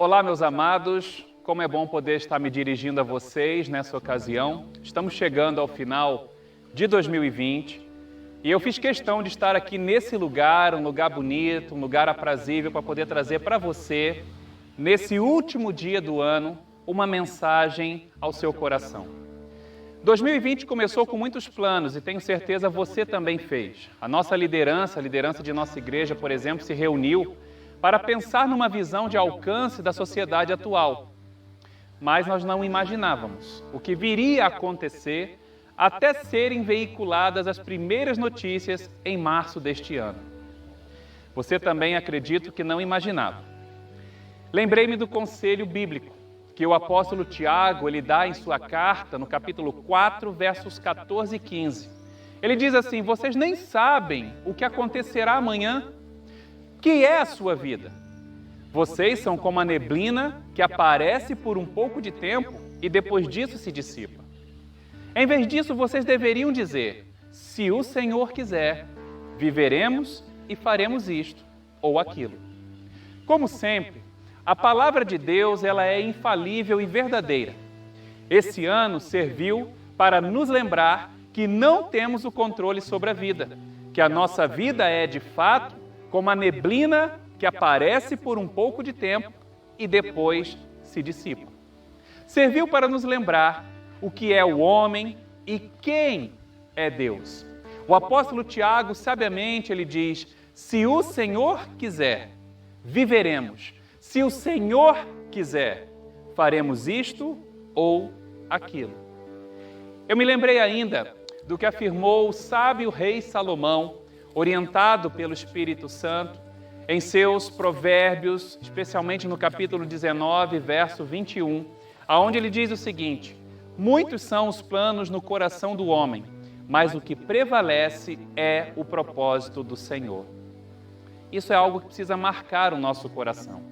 Olá, meus amados, como é bom poder estar me dirigindo a vocês nessa ocasião. Estamos chegando ao final de 2020 e eu fiz questão de estar aqui nesse lugar, um lugar bonito, um lugar aprazível para poder trazer para você, nesse último dia do ano, uma mensagem ao seu coração. 2020 começou com muitos planos e tenho certeza você também fez. A nossa liderança, a liderança de nossa igreja, por exemplo, se reuniu para pensar numa visão de alcance da sociedade atual. Mas nós não imaginávamos o que viria a acontecer até serem veiculadas as primeiras notícias em março deste ano. Você também, acredito, que não imaginava. Lembrei-me do conselho bíblico que o apóstolo Tiago ele dá em sua carta, no capítulo 4, versos 14 e 15. Ele diz assim: vocês nem sabem o que acontecerá amanhã, que é a sua vida. Vocês são como a neblina que aparece por um pouco de tempo e depois disso se dissipa. Em vez disso, vocês deveriam dizer: se o Senhor quiser, viveremos e faremos isto ou aquilo. Como sempre, a palavra de Deus ela é infalível e verdadeira. Esse ano serviu para nos lembrar que não temos o controle sobre a vida, que a nossa vida é, de fato, como a neblina que aparece por um pouco de tempo e depois se dissipa. Serviu para nos lembrar o que é o homem e quem é Deus. O apóstolo Tiago, sabiamente, ele diz: se o Senhor quiser, viveremos. Se o Senhor quiser, faremos isto ou aquilo. Eu me lembrei ainda do que afirmou o sábio rei Salomão, orientado pelo Espírito Santo, em seus provérbios, especialmente no capítulo 19, verso 21, onde ele diz o seguinte: muitos são os planos no coração do homem, mas o que prevalece é o propósito do Senhor. Isso é algo que precisa marcar o nosso coração.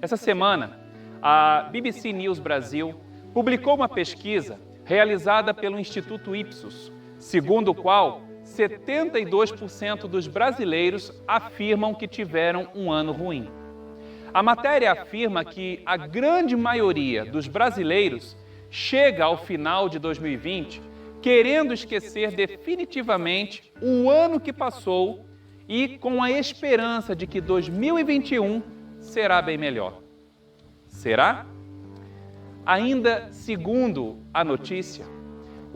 Essa semana, a BBC News Brasil publicou uma pesquisa realizada pelo Instituto Ipsos, segundo o qual 72% dos brasileiros afirmam que tiveram um ano ruim. A matéria afirma que a grande maioria dos brasileiros chega ao final de 2020 querendo esquecer definitivamente o ano que passou e com a esperança de que 2021 será bem melhor. Será? Ainda segundo a notícia,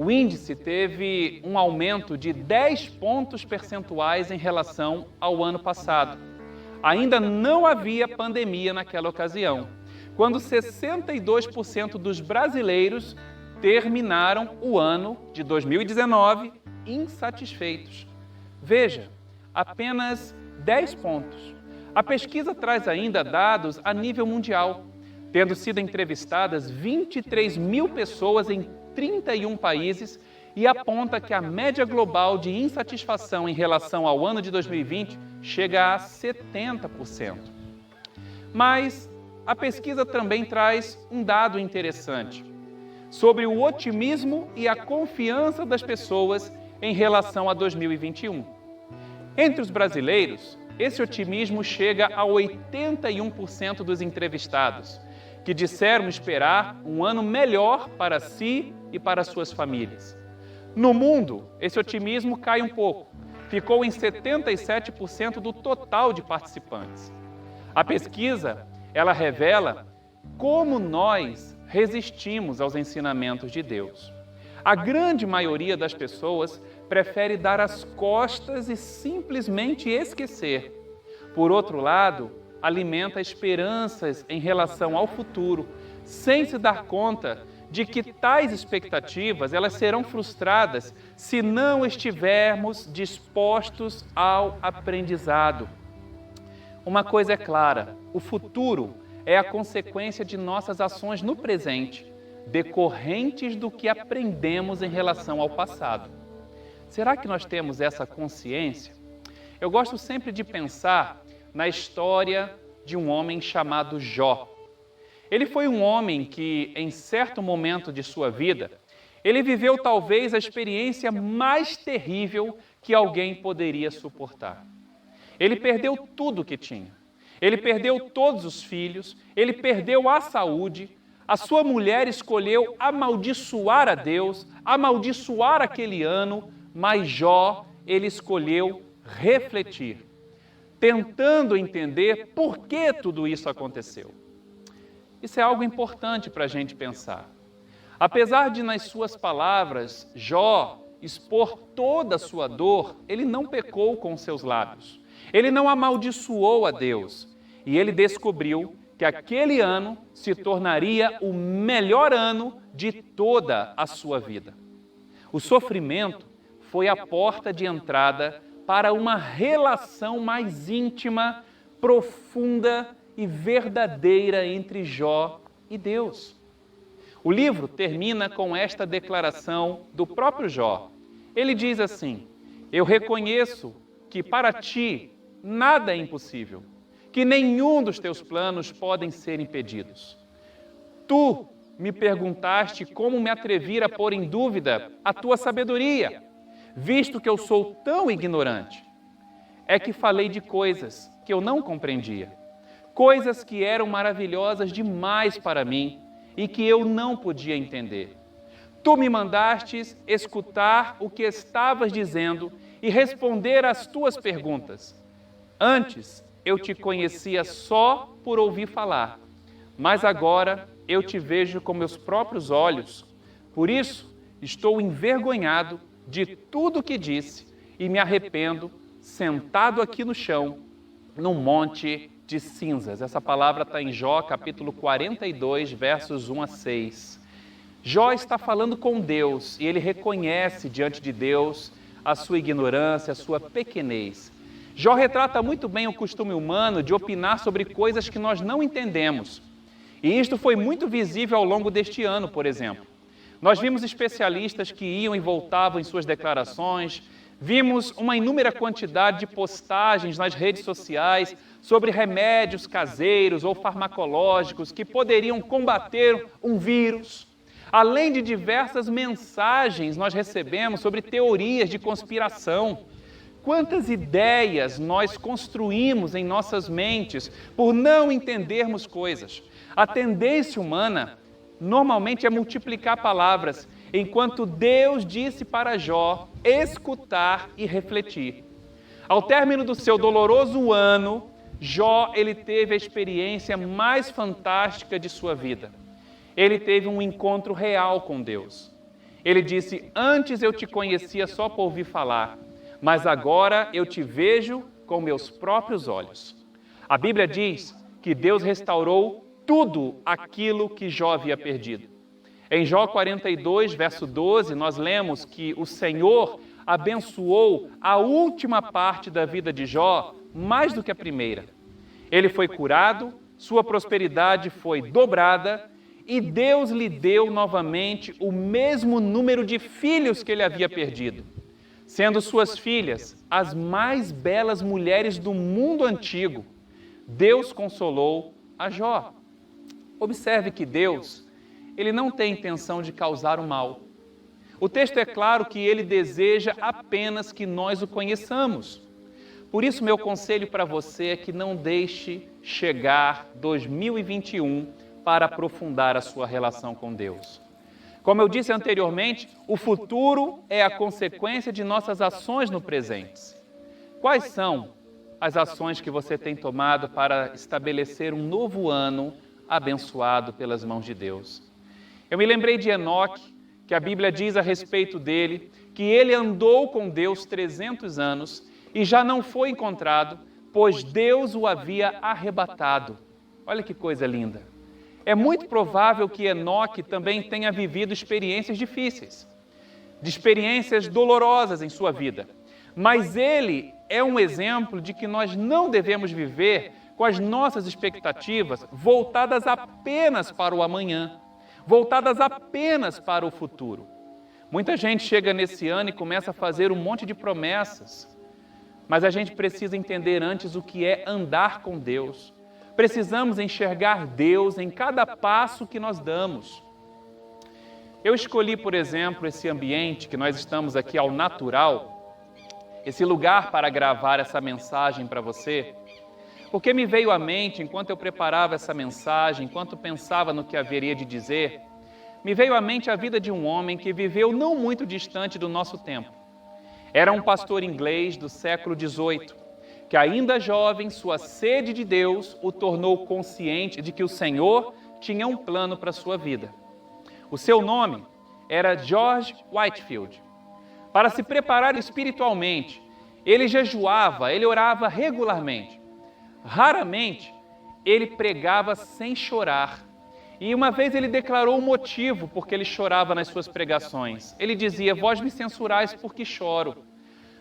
o índice teve um aumento de 10 pontos percentuais em relação ao ano passado. Ainda não havia pandemia naquela ocasião, quando 62% dos brasileiros terminaram o ano de 2019 insatisfeitos. Veja, apenas 10 pontos. A pesquisa traz ainda dados a nível mundial, tendo sido entrevistadas 23 mil pessoas em 31 países e aponta que a média global de insatisfação em relação ao ano de 2020 chega a 70%. Mas a pesquisa também traz um dado interessante sobre o otimismo e a confiança das pessoas em relação a 2021. Entre os brasileiros, esse otimismo chega a 81% dos entrevistados, que disseram esperar um ano melhor para si e para suas famílias. No mundo, esse otimismo cai um pouco, ficou em 77% do total de participantes. A pesquisa, ela revela como nós resistimos aos ensinamentos de Deus. A grande maioria das pessoas prefere dar as costas e simplesmente esquecer. Por outro lado, alimenta esperanças em relação ao futuro, sem se dar conta de que tais expectativas elas serão frustradas se não estivermos dispostos ao aprendizado. Uma coisa é clara: o futuro é a consequência de nossas ações no presente, decorrentes do que aprendemos em relação ao passado. Será que nós temos essa consciência? Eu gosto sempre de pensar na história de um homem chamado Jó. Ele foi um homem que, em certo momento de sua vida, ele viveu talvez a experiência mais terrível que alguém poderia suportar. Ele perdeu tudo o que tinha. Ele perdeu todos os filhos, ele perdeu a saúde, a sua mulher escolheu amaldiçoar a Deus, amaldiçoar aquele ano, mas Jó, ele escolheu refletir, tentando entender por que tudo isso aconteceu. Isso é algo importante para a gente pensar. Apesar de, nas suas palavras, Jó expor toda a sua dor, ele não pecou com seus lábios. Ele não amaldiçoou a Deus. E ele descobriu que aquele ano se tornaria o melhor ano de toda a sua vida. O sofrimento foi a porta de entrada para uma relação mais íntima, profunda e verdadeira entre Jó e Deus. O livro termina com esta declaração do próprio Jó. Ele diz assim: eu reconheço que para ti nada é impossível, que nenhum dos teus planos podem ser impedidos. Tu me perguntaste como me atrevir a pôr em dúvida a tua sabedoria, visto que eu sou tão ignorante. É que falei de coisas que eu não compreendia, coisas que eram maravilhosas demais para mim e que eu não podia entender. Tu me mandastes escutar o que estavas dizendo e responder às tuas perguntas. Antes eu te conhecia só por ouvir falar, mas agora eu te vejo com meus próprios olhos. Por isso estou envergonhado de tudo que disse e me arrependo, sentado aqui no chão, num monte de cinzas. Essa palavra está em Jó, capítulo 42, versos 1 a 6. Jó está falando com Deus e ele reconhece diante de Deus a sua ignorância, a sua pequenez. Jó retrata muito bem o costume humano de opinar sobre coisas que nós não entendemos. E isto foi muito visível ao longo deste ano, por exemplo. Nós vimos especialistas que iam e voltavam em suas declarações, vimos uma inúmera quantidade de postagens nas redes sociais sobre remédios caseiros ou farmacológicos que poderiam combater um vírus. Além de diversas mensagens nós recebemos sobre teorias de conspiração. Quantas ideias nós construímos em nossas mentes por não entendermos coisas. A tendência humana normalmente é multiplicar palavras, enquanto Deus disse para Jó escutar e refletir. Ao término do seu doloroso ano, Jó ele teve a experiência mais fantástica de sua vida. Ele teve um encontro real com Deus. Ele disse: antes eu te conhecia só por ouvir falar, mas agora eu te vejo com meus próprios olhos. A Bíblia diz que Deus restaurou tudo aquilo que Jó havia perdido. Em Jó 42, verso 12, nós lemos que o Senhor abençoou a última parte da vida de Jó mais do que a primeira. Ele foi curado, sua prosperidade foi dobrada e Deus lhe deu novamente o mesmo número de filhos que ele havia perdido, sendo suas filhas as mais belas mulheres do mundo antigo. Deus consolou a Jó. Observe que Deus, ele não tem intenção de causar o mal. O texto é claro que ele deseja apenas que nós o conheçamos. Por isso, meu conselho para você é que não deixe chegar 2021 para aprofundar a sua relação com Deus. Como eu disse anteriormente, o futuro é a consequência de nossas ações no presente. Quais são as ações que você tem tomado para estabelecer um novo ano abençoado pelas mãos de Deus? Eu me lembrei de Enoque, que a Bíblia diz a respeito dele, que ele andou com Deus 300 anos e já não foi encontrado, pois Deus o havia arrebatado. Olha que coisa linda. É muito provável que Enoque também tenha vivido experiências difíceis, de experiências dolorosas em sua vida. Mas ele é um exemplo de que nós não devemos viver com as nossas expectativas voltadas apenas para o amanhã, voltadas apenas para o futuro. Muita gente chega nesse ano e começa a fazer um monte de promessas, mas a gente precisa entender antes o que é andar com Deus. Precisamos enxergar Deus em cada passo que nós damos. Eu escolhi, por exemplo, esse ambiente que nós estamos aqui ao natural, esse lugar para gravar essa mensagem para você, Porque me veio à mente, enquanto eu preparava essa mensagem, enquanto pensava no que haveria de dizer, me veio à mente a vida de um homem que viveu não muito distante do nosso tempo. Era um pastor inglês do século XVIII, que ainda jovem, sua sede de Deus o tornou consciente de que o Senhor tinha um plano para a sua vida. O seu nome era George Whitefield. Para se preparar espiritualmente, ele jejuava, ele orava regularmente. Raramente ele pregava sem chorar. E uma vez ele declarou o motivo porque ele chorava nas suas pregações. Ele dizia: vós me censurais porque choro.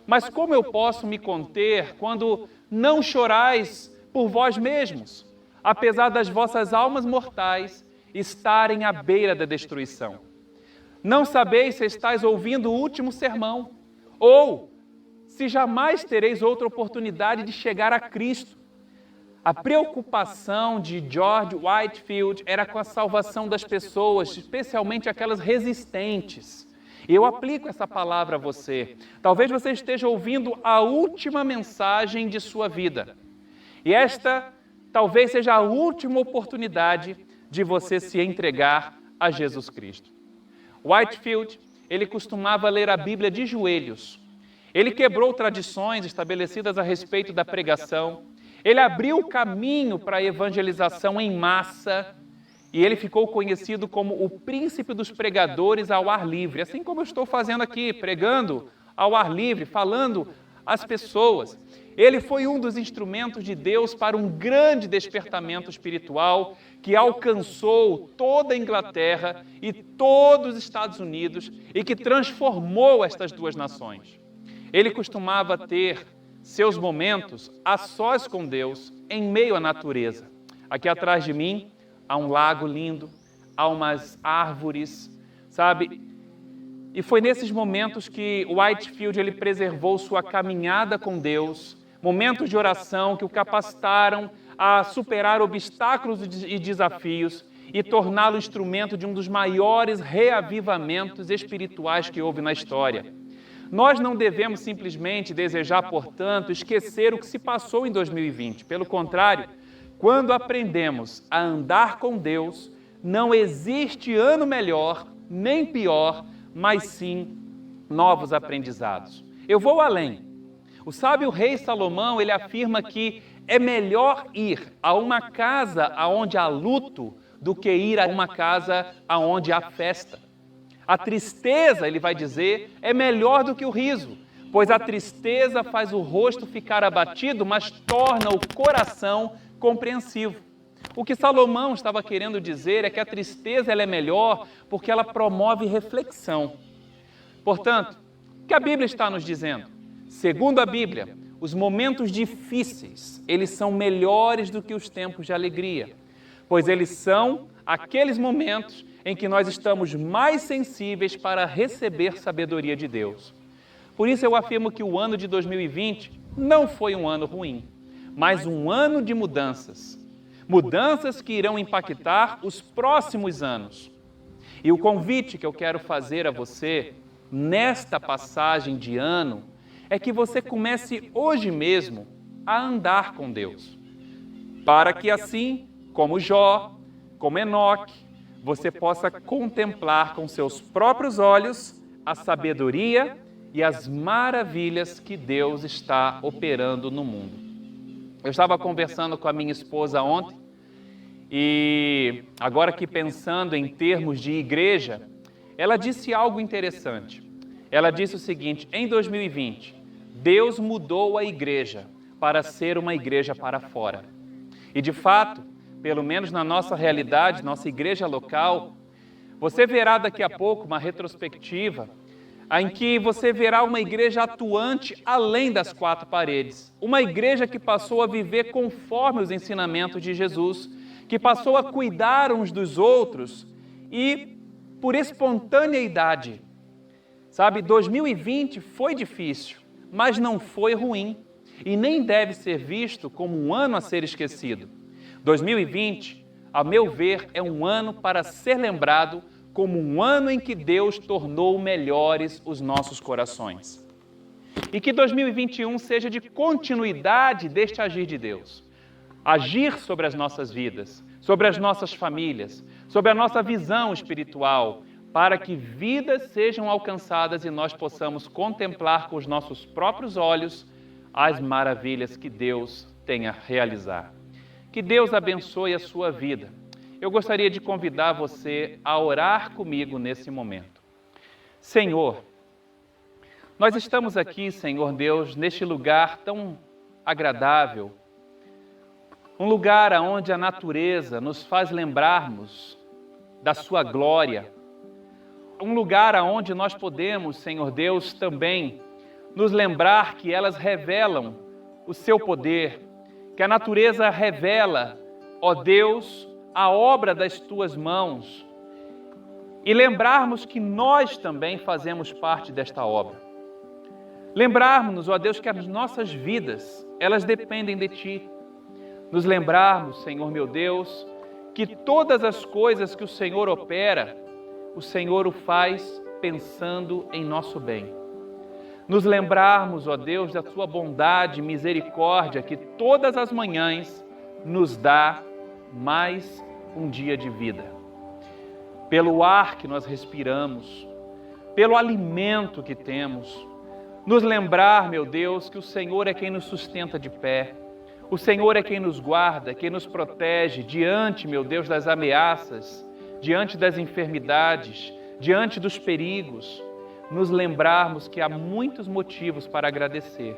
Mas como eu posso me conter quando não chorais por vós mesmos, apesar das vossas almas mortais estarem à beira da destruição? Não sabeis se estáis ouvindo o último sermão, ou se jamais tereis outra oportunidade de chegar a Cristo. A preocupação de George Whitefield era com a salvação das pessoas, especialmente aquelas resistentes. Eu aplico essa palavra a você. Talvez você esteja ouvindo a última mensagem de sua vida. E esta talvez seja a última oportunidade de você se entregar a Jesus Cristo. Whitefield, ele costumava ler a Bíblia de joelhos. Ele quebrou tradições estabelecidas a respeito da pregação. Ele abriu o caminho para a evangelização em massa e ele ficou conhecido como o príncipe dos pregadores ao ar livre, assim como eu estou fazendo aqui, pregando ao ar livre, falando às pessoas. Ele foi um dos instrumentos de Deus para um grande despertamento espiritual que alcançou toda a Inglaterra e todos os Estados Unidos e que transformou estas duas nações. Ele costumava ter seus momentos a sós com Deus, em meio à natureza. Aqui atrás de mim há um lago lindo, há umas árvores, sabe? E foi nesses momentos que Whitefield ele preservou sua caminhada com Deus, momentos de oração que o capacitaram a superar obstáculos e desafios e torná-lo instrumento de um dos maiores reavivamentos espirituais que houve na história. Nós não devemos simplesmente desejar, portanto, esquecer o que se passou em 2020. Pelo contrário, quando aprendemos a andar com Deus, não existe ano melhor, nem pior, mas sim novos aprendizados. Eu vou além. O sábio rei Salomão, ele afirma que é melhor ir a uma casa onde há luto do que ir a uma casa onde há festa. A tristeza, ele vai dizer, é melhor do que o riso, pois a tristeza faz o rosto ficar abatido, mas torna o coração compreensivo. O que Salomão estava querendo dizer é que a tristeza ela é melhor porque ela promove reflexão. Portanto, o que a Bíblia está nos dizendo? Segundo a Bíblia, os momentos difíceis, eles são melhores do que os tempos de alegria, pois eles são aqueles momentos em que nós estamos mais sensíveis para receber sabedoria de Deus. Por isso eu afirmo que o ano de 2020 não foi um ano ruim, mas um ano de mudanças. Mudanças que irão impactar os próximos anos. E o convite que eu quero fazer a você, nesta passagem de ano, é que você comece hoje mesmo a andar com Deus. Para que assim, como Jó, como Enoque, você possa contemplar com seus próprios olhos a sabedoria e as maravilhas que Deus está operando no mundo. Eu estava conversando com a minha esposa ontem e agora que pensando em termos de igreja, ela disse algo interessante. Ela disse o seguinte: em 2020, Deus mudou a igreja para ser uma igreja para fora. E de fato, pelo menos na nossa realidade, nossa igreja local, você verá daqui a pouco uma retrospectiva em que você verá uma igreja atuante além das quatro paredes. Uma igreja que passou a viver conforme os ensinamentos de Jesus, que passou a cuidar uns dos outros e por espontaneidade. Sabe, 2020 foi difícil, mas não foi ruim e nem deve ser visto como um ano a ser esquecido. 2020, a meu ver, é um ano para ser lembrado como um ano em que Deus tornou melhores os nossos corações. E que 2021 seja de continuidade deste agir de Deus. agir sobre as nossas vidas, sobre as nossas famílias, sobre a nossa visão espiritual, para que vidas sejam alcançadas e nós possamos contemplar com os nossos próprios olhos as maravilhas que Deus tem a realizar. Que Deus abençoe a sua vida. Eu gostaria de convidar você a orar comigo nesse momento. Senhor, nós estamos aqui, Senhor Deus, neste lugar tão agradável, um lugar onde a natureza nos faz lembrarmos da sua glória, um lugar onde nós podemos, Senhor Deus, também nos lembrar que elas revelam o seu poder, que a natureza revela, ó Deus, a obra das tuas mãos, e lembrarmos que nós também fazemos parte desta obra. Lembrarmos, ó Deus, que as nossas vidas, elas dependem de Ti. Nos lembrarmos, Senhor meu Deus, que todas as coisas que o Senhor opera, o Senhor o faz pensando em nosso bem. Nos lembrarmos, ó Deus, da Tua bondade e misericórdia que todas as manhãs nos dá mais um dia de vida. Pelo ar que nós respiramos, pelo alimento que temos, nos lembrar, meu Deus, que o Senhor é quem nos sustenta de pé, o Senhor é quem nos guarda, quem nos protege diante, meu Deus, das ameaças, diante das enfermidades, diante dos perigos, nos lembrarmos que há muitos motivos para agradecer.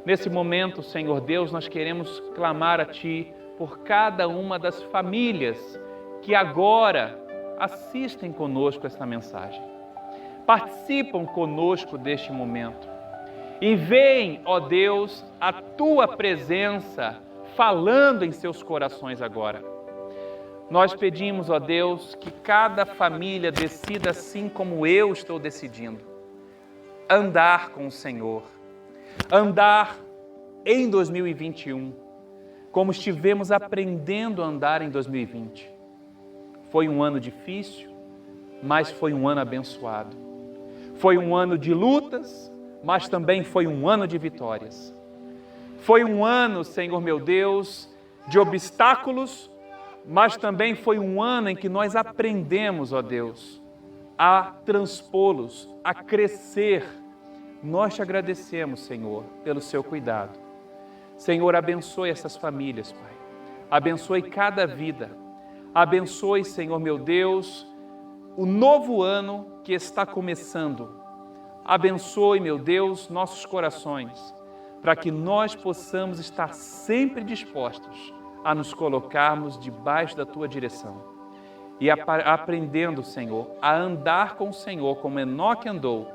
Nesse momento, Senhor Deus, nós queremos clamar a Ti por cada uma das famílias que agora assistem conosco esta mensagem. Participam conosco deste momento. E veem, ó Deus, a Tua presença falando em seus corações agora. Nós pedimos, ó Deus, que cada família decida assim como eu estou decidindo. Andar com o Senhor. Andar em 2021, como estivemos aprendendo a andar em 2020. Foi um ano difícil, mas foi um ano abençoado. Foi um ano de lutas, mas também foi um ano de vitórias. Foi um ano, Senhor meu Deus, de obstáculos, mas também foi um ano em que nós aprendemos, ó Deus, a transpô-los, a crescer. Nós te agradecemos, Senhor, pelo seu cuidado. Senhor, abençoe essas famílias, Pai. Abençoe cada vida. Abençoe, Senhor meu Deus, o novo ano que está começando. Abençoe, meu Deus, nossos corações, para que nós possamos estar sempre dispostos a nos colocarmos debaixo da Tua direção e aprendendo, Senhor, a andar com o Senhor como Enoque andou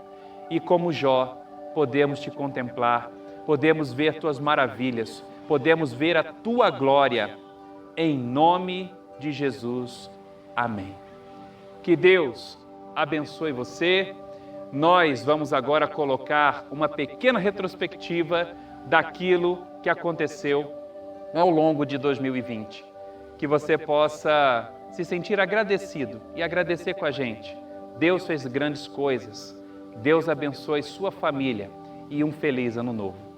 e como Jó, podemos Te contemplar, podemos ver Tuas maravilhas, podemos ver a Tua glória, em nome de Jesus. Amém. Que Deus abençoe você. Nós vamos agora colocar uma pequena retrospectiva daquilo que aconteceu ao longo de 2020. Que você possa se sentir agradecido e agradecer com a gente. Deus fez grandes coisas. Deus abençoe sua família e um feliz ano novo.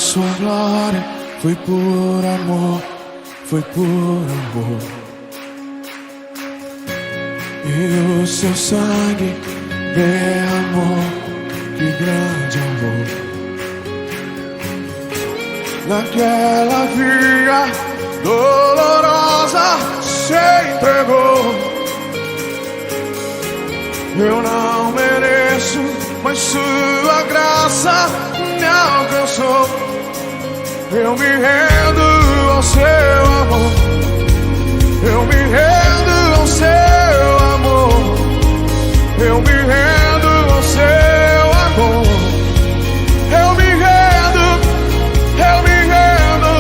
sua glória, foi por amor, foi por amor. E o seu sangue derramou, que grande amor. Naquela via dolorosa se entregou. Eu não mereço, mas sua graça me alcançou. Eu me rendo ao seu amor. Eu me rendo ao seu amor. Eu me rendo ao seu amor. Eu me rendo, eu me rendo.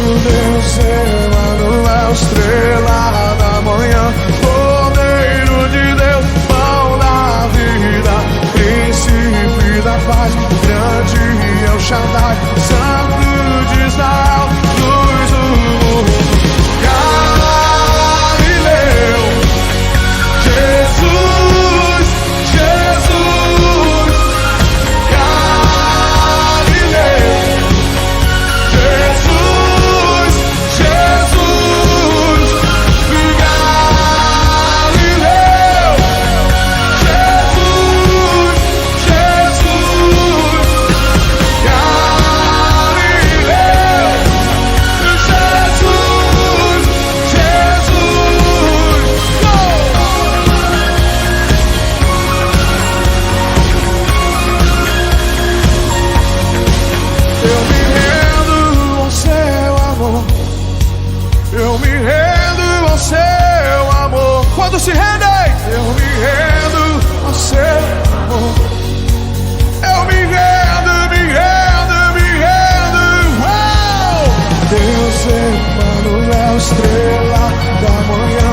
O Deus Emanuel, estrela da manhã, Cordeiro de Deus, pão da vida, príncipe da paz, grande é o Shaddai, Santo de Israel, luz do mundo. Galileu, Jesus, Jesus. Galileu, Jesus, Jesus. Galileu, Jesus, Jesus. Galileu, Jesus, Jesus. Eu me rendo ao seu amor. Eu me rendo ao seu amor. Quando se rendem, eu me rendo ao seu amor. Eu me rendo, me rendo, me rendo. Uau! Deus Emanuel, estrela da manhã,